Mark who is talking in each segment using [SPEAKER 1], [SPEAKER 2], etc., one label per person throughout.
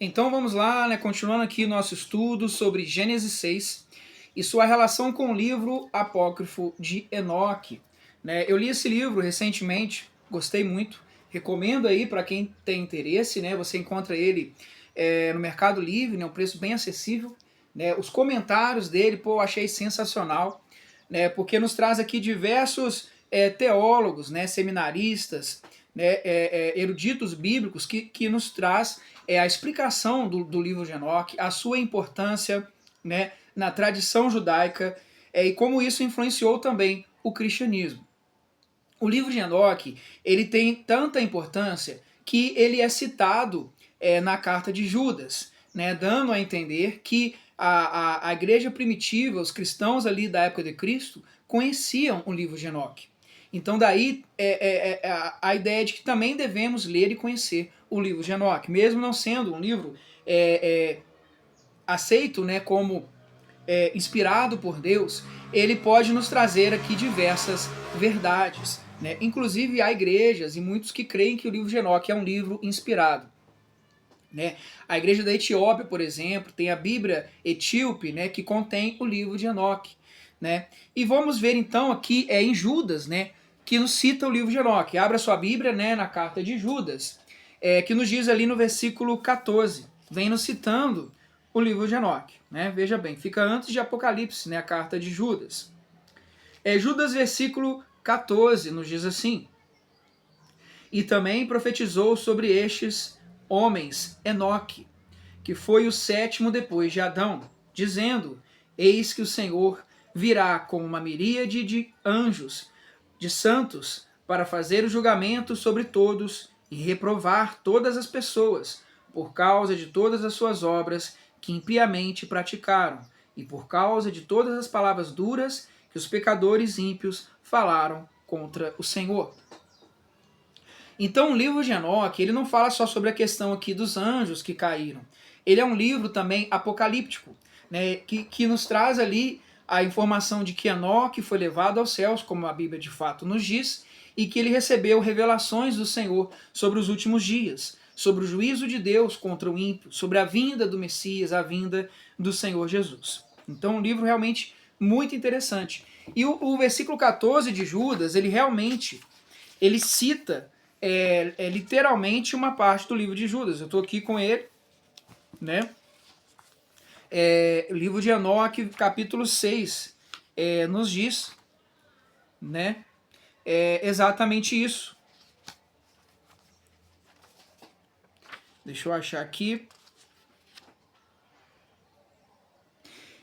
[SPEAKER 1] Então vamos lá, continuando aqui nosso estudo sobre Gênesis 6 e sua relação com o livro apócrifo de Enoque. Eu li esse livro recentemente, gostei muito, recomendo aí para quem tem interesse, você encontra ele no Mercado Livre, um preço bem acessível. Os comentários dele, pô, eu achei sensacional, porque nos traz aqui diversos teólogos, seminaristas, eruditos bíblicos que nos traz a explicação do livro de Enoque, a sua importância na tradição judaica e como isso influenciou também o cristianismo. O livro de Enoque ele tem tanta importância que ele é citado na carta de Judas, dando a entender que a igreja primitiva, os cristãos ali da época de Cristo, conheciam o livro de Enoque. Então daí a ideia de que também devemos ler e conhecer o livro de Enoque, mesmo não sendo um livro aceito como inspirado por Deus, ele pode nos trazer aqui diversas verdades. Inclusive há igrejas e muitos que creem que o livro de Enoque é um livro inspirado. A igreja da Etiópia, por exemplo, tem a Bíblia etíope, que contém o livro de Enoque. E vamos ver então aqui em Judas, que nos cita o livro de Enoque. Abra sua Bíblia na carta de Judas, que nos diz ali no versículo 14, vem nos citando o livro de Enoque. Veja bem, fica antes de Apocalipse, a carta de Judas. Judas, versículo 14, nos diz assim: e também profetizou sobre estes homens Enoque, que foi o sétimo depois de Adão, dizendo: eis que o Senhor virá com uma miríade de anjos, de santos, para fazer o julgamento sobre todos e reprovar todas as pessoas, por causa de todas as suas obras que impiamente praticaram, e por causa de todas as palavras duras que os pecadores ímpios falaram contra o Senhor. Então o livro de Enoque, ele não fala só sobre a questão aqui dos anjos que caíram. Ele é um livro também apocalíptico, que nos traz ali a informação de que Enoque foi levado aos céus, como a Bíblia de fato nos diz, e que ele recebeu revelações do Senhor sobre os últimos dias, sobre o juízo de Deus contra o ímpio, sobre a vinda do Messias, a vinda do Senhor Jesus. Então um livro realmente muito interessante. E o versículo 14 de Judas, ele realmente cita literalmente uma parte do livro de Judas. Eu estou aqui com ele, o livro de Enoque, capítulo 6, nos diz exatamente isso. Deixa eu achar aqui.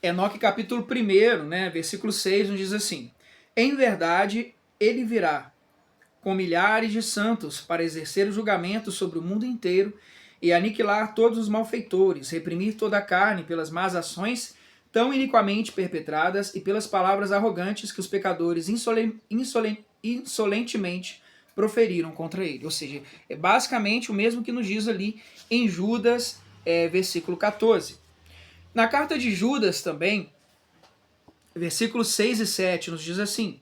[SPEAKER 1] Enoque, capítulo 1, versículo 6, nos diz assim: em verdade, ele virá com milhares de santos para exercer o julgamento sobre o mundo inteiro e aniquilar todos os malfeitores, reprimir toda a carne pelas más ações tão iniquamente perpetradas e pelas palavras arrogantes que os pecadores insolentemente proferiram contra ele. Ou seja, é basicamente o mesmo que nos diz ali em Judas, versículo 14. Na carta de Judas também, versículos 6 e 7, nos diz assim: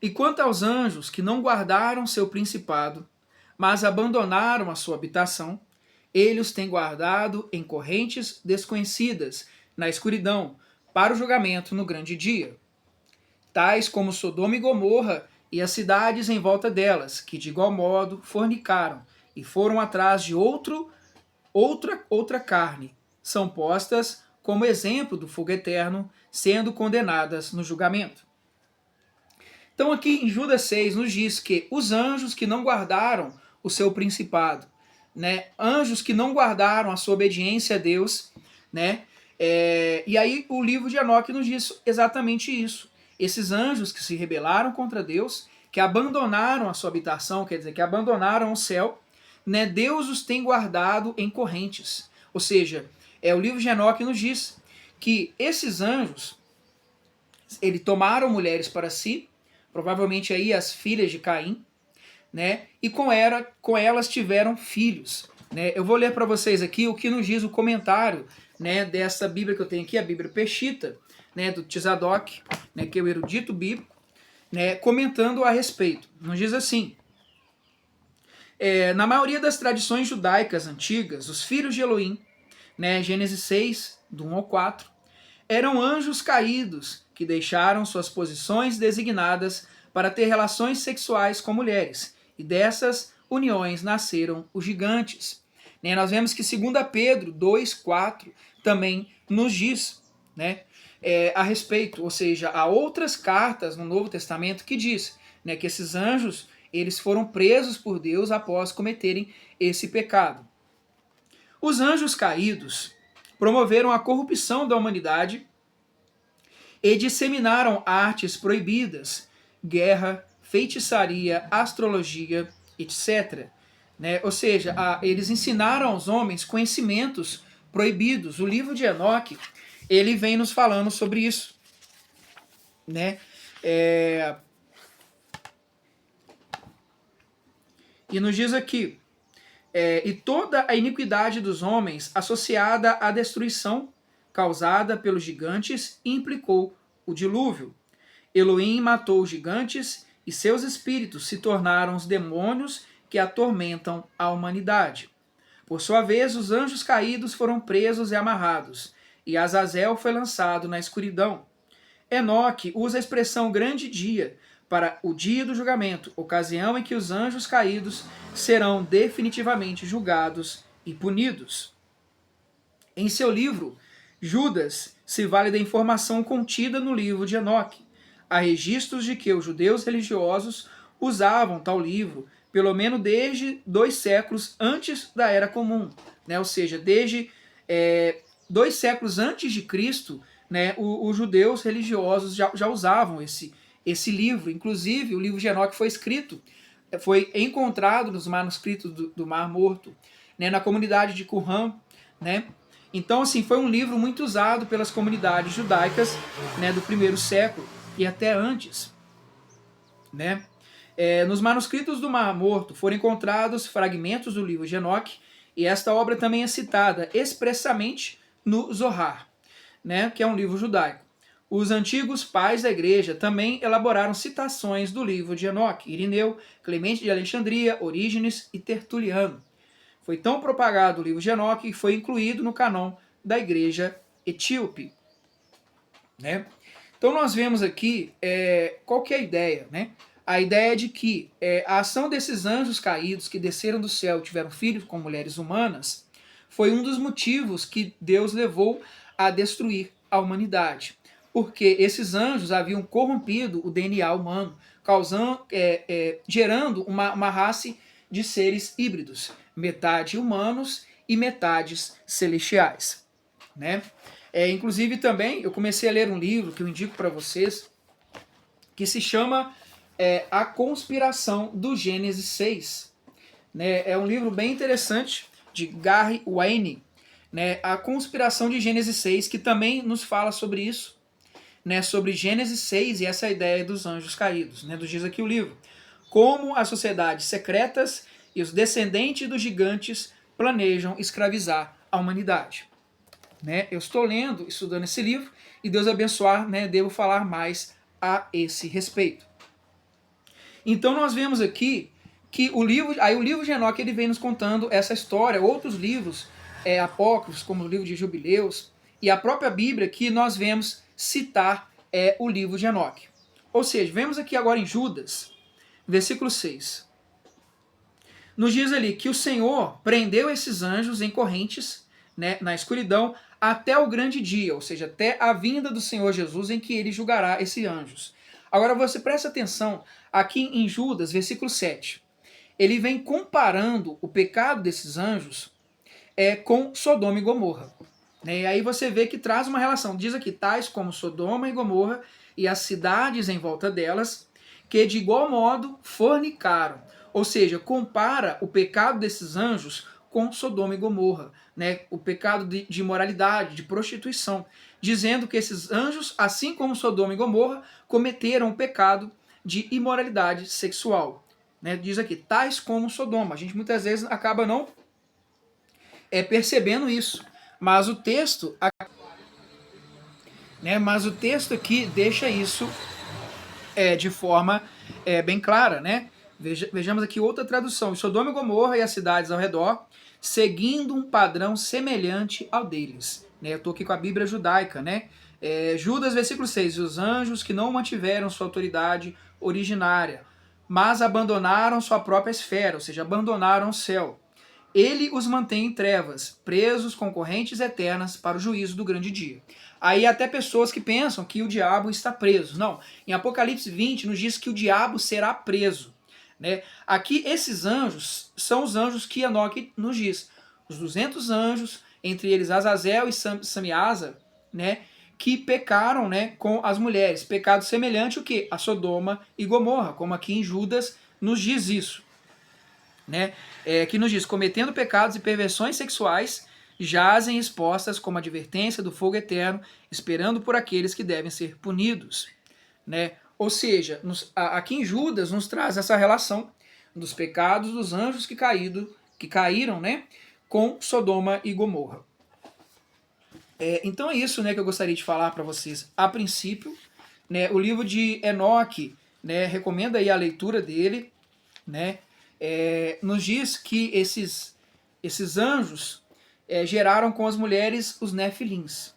[SPEAKER 1] e quanto aos anjos que não guardaram seu principado, mas abandonaram a sua habitação, ele os tem guardado em correntes desconhecidas, na escuridão, para o julgamento no grande dia. Tais como Sodoma e Gomorra e as cidades em volta delas, que de igual modo fornicaram e foram atrás de outra carne, são postas como exemplo do fogo eterno, sendo condenadas no julgamento. Então aqui em Judas 6 nos diz que os anjos que não guardaram o seu principado, anjos que não guardaram a sua obediência a Deus, e aí o livro de Enoque nos diz exatamente isso. Esses anjos que se rebelaram contra Deus, que abandonaram a sua habitação, quer dizer, que abandonaram o céu, Deus os tem guardado em correntes. Ou seja, o livro de Enoque nos diz que esses anjos, eles tomaram mulheres para si, provavelmente aí as filhas de Caim, e com elas tiveram filhos. Eu vou ler para vocês aqui o que nos diz o comentário dessa Bíblia que eu tenho aqui, a Bíblia Peshita, do Tzadok, que é o erudito bíblico, comentando a respeito. Nos diz assim: na maioria das tradições judaicas antigas, os filhos de Elohim né, Gênesis 6, do 1 ao 4, eram anjos caídos que deixaram suas posições designadas para ter relações sexuais com mulheres, e dessas uniões nasceram os gigantes. Né, nós vemos que 2 Pedro 2, 4 também nos diz, né, a respeito, ou seja, há outras cartas no Novo Testamento que diz, né, que esses anjos eles foram presos por Deus após cometerem esse pecado. Os anjos caídos promoveram a corrupção da humanidade e disseminaram artes proibidas, guerra, feitiçaria, astrologia, etc. Né? Ou seja, eles ensinaram aos homens conhecimentos proibidos. O livro de Enoque, ele vem nos falando sobre isso. Né? E nos diz aqui, e toda a iniquidade dos homens associada à destruição causada pelos gigantes implicou o dilúvio. Elohim matou os gigantes e seus espíritos se tornaram os demônios que atormentam a humanidade. Por sua vez, os anjos caídos foram presos e amarrados, e Azazel foi lançado na escuridão. Enoque usa a expressão grande dia para o dia do julgamento, ocasião em que os anjos caídos serão definitivamente julgados e punidos. Em seu livro, Judas se vale da informação contida no livro de Enoque. Há registros de que os judeus religiosos usavam tal livro, pelo menos desde 2 séculos antes da Era Comum, né? Ou seja, desde 2 séculos antes de Cristo, né, os judeus religiosos já usavam esse livro. Inclusive, o livro de Enoque foi encontrado nos manuscritos do Mar Morto, né, na comunidade de Qumran, né? Então, assim, foi um livro muito usado pelas comunidades judaicas, né, do 1º século e até antes, né? Nos manuscritos do Mar Morto foram encontrados fragmentos do livro de Enoque, e esta obra também é citada expressamente no Zohar, né, que é um livro judaico. Os antigos pais da igreja também elaboraram citações do livro de Enoque: Irineu, Clemente de Alexandria, Orígenes e Tertuliano. Foi tão propagado o livro de Enoque que foi incluído no canon da igreja etíope. Né? Então nós vemos aqui qual que é a ideia, né? A ideia é de que a ação desses anjos caídos que desceram do céu e tiveram filhos com mulheres humanas foi um dos motivos que Deus levou a destruir a humanidade. Porque esses anjos haviam corrompido o DNA humano, gerando uma raça de seres híbridos, metade humanos e metades celestiais. Né? Inclusive também eu comecei a ler um livro que eu indico para vocês, que se chama A Conspiração do Gênesis 6. Né? É um livro bem interessante, de Gary Wayne, né? A Conspiração de Gênesis 6, que também nos fala sobre isso, né? Sobre Gênesis 6 e essa ideia dos anjos caídos. Né? Diz aqui o livro: como as sociedades secretas e os descendentes dos gigantes planejam escravizar a humanidade. Né? Eu estou estudando esse livro, e Deus abençoar, né, devo falar mais a esse respeito. Então nós vemos aqui que o livro de Enoque ele vem nos contando essa história, outros livros apócrifos, como o livro de Jubileus, e a própria Bíblia, que nós vemos citar o livro de Enoque. Ou seja, vemos aqui agora em Judas, versículo 6. Nos diz ali que o Senhor prendeu esses anjos em correntes, né, na escuridão, até o grande dia, ou seja, até a vinda do Senhor Jesus, em que ele julgará esses anjos. Agora você presta atenção aqui em Judas, versículo 7. Ele vem comparando o pecado desses anjos com Sodoma e Gomorra. E aí você vê que traz uma relação. Diz aqui, tais como Sodoma e Gomorra e as cidades em volta delas, que de igual modo fornicaram. Ou seja, compara o pecado desses anjos com Sodoma e Gomorra, né? O pecado de imoralidade, de prostituição, dizendo que esses anjos, assim como Sodoma e Gomorra, cometeram o pecado de imoralidade sexual. Né? Diz aqui, tais como Sodoma. A gente muitas vezes acaba não percebendo isso, mas o texto aqui deixa isso de forma bem clara, né? Vejamos aqui outra tradução. Sodoma e Gomorra e as cidades ao redor seguindo um padrão semelhante ao deles. Né? Eu estou aqui com a Bíblia judaica, né? Judas, versículo 6, os anjos que não mantiveram sua autoridade originária, mas abandonaram sua própria esfera, ou seja, abandonaram o céu. Ele os mantém em trevas, presos com correntes eternas para o juízo do grande dia. Aí até pessoas que pensam que o diabo está preso. Não, em Apocalipse 20 nos diz que o diabo será preso. Né? Aqui esses anjos são os anjos que Enoque nos diz. Os 200 anjos, entre eles Azazel e Samiasa, né, que pecaram, né, com as mulheres. Pecado semelhante o quê? A Sodoma e Gomorra, como aqui em Judas nos diz isso. Né? Que nos diz, cometendo pecados e perversões sexuais, jazem expostas como advertência do fogo eterno, esperando por aqueles que devem ser punidos. Né? Ou seja, aqui em Judas nos traz essa relação dos pecados dos anjos que caíram, né, com Sodoma e Gomorra. Então é isso, né, que eu gostaria de falar para vocês a princípio. Né, o livro de Enoque, né, recomendo aí a leitura dele. Né, nos diz que esses anjos geraram com as mulheres os nefilins.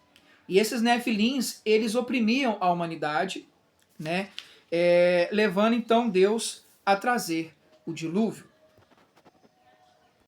[SPEAKER 1] E esses nefilins, eles oprimiam a humanidade, né, levando então Deus a trazer o dilúvio.